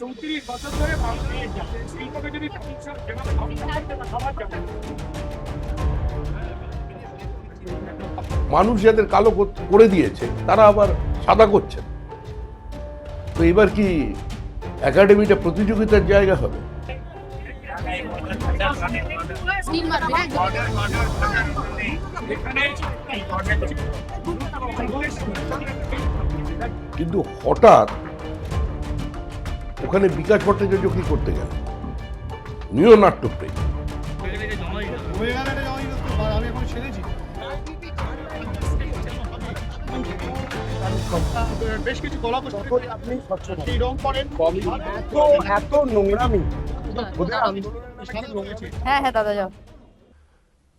34 বছর ধরে শিল্পকে যদি মানুষ যাদের কালো করে দিয়েছে তারা আবার সাদা করছেন। তো এবার কি একাডেমিটা প্রতিযোগিতার জায়গা হবে? কিন্তু হঠাৎ ওখানে বিকাশ ভট্টাচার্য কি করতে গেল? উনিও নাট্যপ্রেমী। বেশ কিছু এত নোংরামি। হ্যাঁ হ্যাঁ দাদা যাও।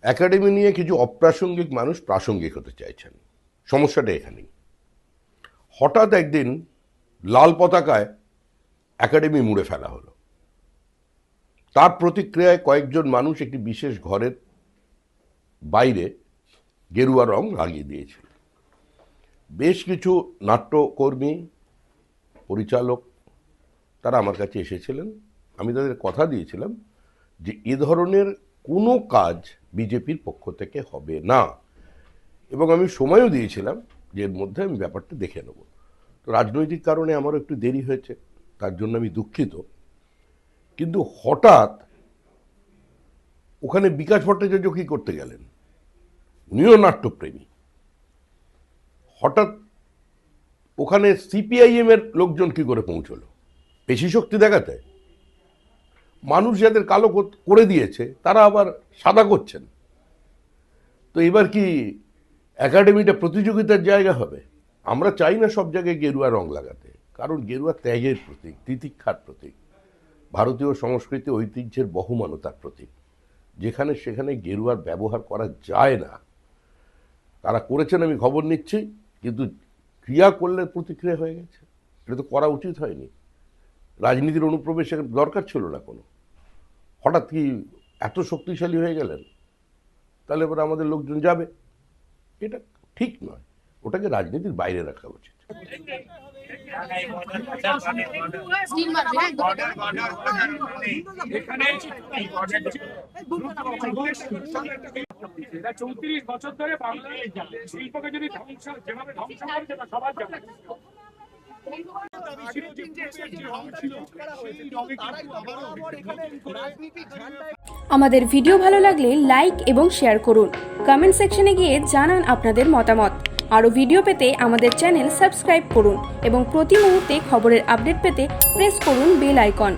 একাডেমি নিয়ে কিছু অপ্রাসঙ্গিক মানুষ প্রাসঙ্গিক হতে চাইছেন। সমস্যাটা এখানেই। হঠাৎ একদিন লাল পতাকায় একাডেমি মুড়ে ফেলা হলো। তার প্রতিক্রিয়ায় কয়েকজন মানুষ একটি বিশেষ ঘরের বাইরে গেরুয়া রং লাগিয়ে দিয়েছিল। বেশ কিছু নাট্যকর্মী, পরিচালক তারা আমার কাছে এসেছিলেন। আমি তাদের কথা দিয়েছিলাম যে এ ধরনের কোনো কাজ বিজেপির পক্ষ থেকে হবে না, এবং আমি সময়ও দিয়েছিলাম যে এর মধ্যে আমি ব্যাপারটা দেখে নেব। তো রাজনৈতিক কারণে আমারও একটু দেরি হয়েছে, তার জন্য আমি দুঃখিত। কিন্তু হঠাৎ ওখানে বিকাশ ভট্টাচার্য কি করতে গেলেন? উনিও নাট্যপ্রেমী। হঠাৎ ওখানে সিপিআইএম এর লোকজন কি করে পৌঁছলো? পেশি শক্তি দেখাতে? মানুষ যাদের কালো করে দিয়েছে তারা আবার সাদা করছেন। তো এবার কি একাডেমিটা প্রতিযোগিতার জায়গা হবে? আমরা চাই না সব জায়গায় গেরুয়া রং লাগাতে, কারণ গেরুয়া ত্যাগের প্রতীক, তিতিক্ষার প্রতীক, ভারতীয় সংস্কৃতি ঐতিহ্যের বহমানতার প্রতীক। যেখানে সেখানে গেরুয়ার ব্যবহার করা যায় না। তারা করেছেন, আমি খবর নিচ্ছি, কিন্তু ক্রিয়া করলে প্রতিক্রিয়া হয়ে গেছে। এটা তো করা উচিত হয়নি। রাজনীতির অনুপ্রবেশের দরকার ছিল না কোনো। হঠাৎ কি এত শক্তিশালী হয়ে গেলেন? তাহলে এবার আমাদের লোকজন যাবে, এটা ঠিক নয়। ওটাকে রাজনীতির বাইরে রাখা উচিত। এটা 34 বছর ধরে বাংলাদেশ শিল্পকে যদি যেভাবে ধ্বংস করেছে তা সবার জানা। আমাদের ভিডিও ভালো লাগলে লাইক এবং শেয়ার করুন। কমেন্ট সেকশনে গিয়ে জানান আপনাদের মতামত। আরও ভিডিও পেতে আমাদের চ্যানেল সাবস্ক্রাইব করুন এবং প্রতি মুহূর্তে খবরের আপডেট পেতে প্রেস করুন বেল আইকন।